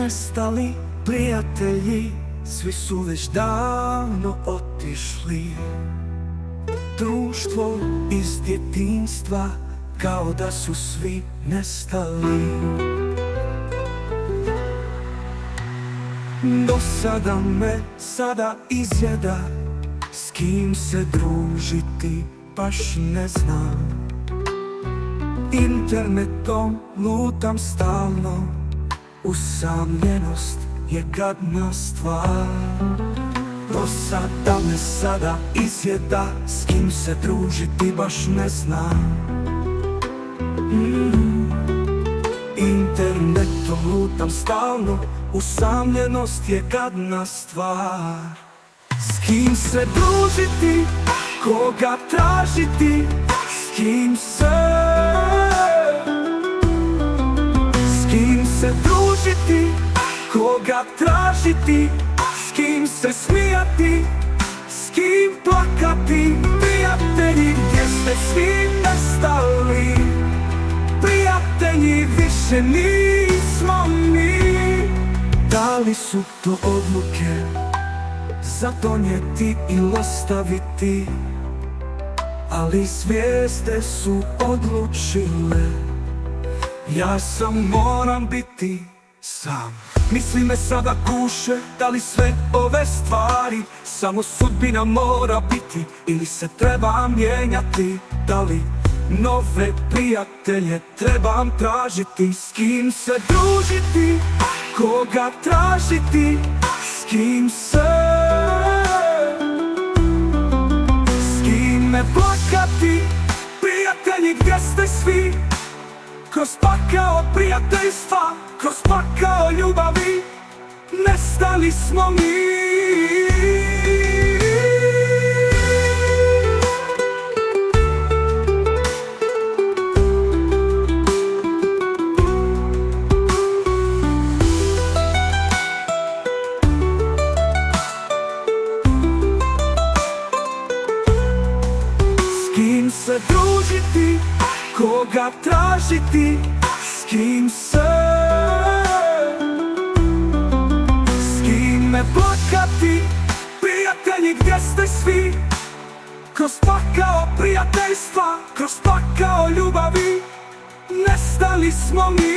nestali prijatelji, svi su već davno otišli. Društvo iz djetinjstva, kao da su svi nestali. Do sada me sada izjeda, s kim se družiti baš ne znam. Internetom lutam stalno, usamljenost je gadna stvar. Do sada me sada izjeda, s kim se družiti baš ne znam. Internetom lutam stalno, usamljenost je gadna stvar. S kim se družiti, koga tražiti, s kim se družiti, koga tražiti, s kim se smijati, s kim plakati. Prijatelji, gdje ste svi nestali? Prijatelji, više nismo mi. Da li su to odluke za donijeti ili ostaviti? Ali zvijezde su odlučile, ja sam moram biti sam. Misli me sada kuše, da li sve ove stvari samo sudbina mora biti, ili se treba mijenjati? Da li nove prijatelje trebam tražiti? S kim se družiti, koga tražiti, s kime plakati? Prijatelji, gdje ste svi? Kroz pakao prijateljstva, kroz pakao ljubavi, nestali smo mi. S kim se družiti, koga tražiti, s kime plakati? Prijatelji, gdje ste svi? Kroz pakao prijateljstva, kroz pakao ljubavi, nestali smo mi.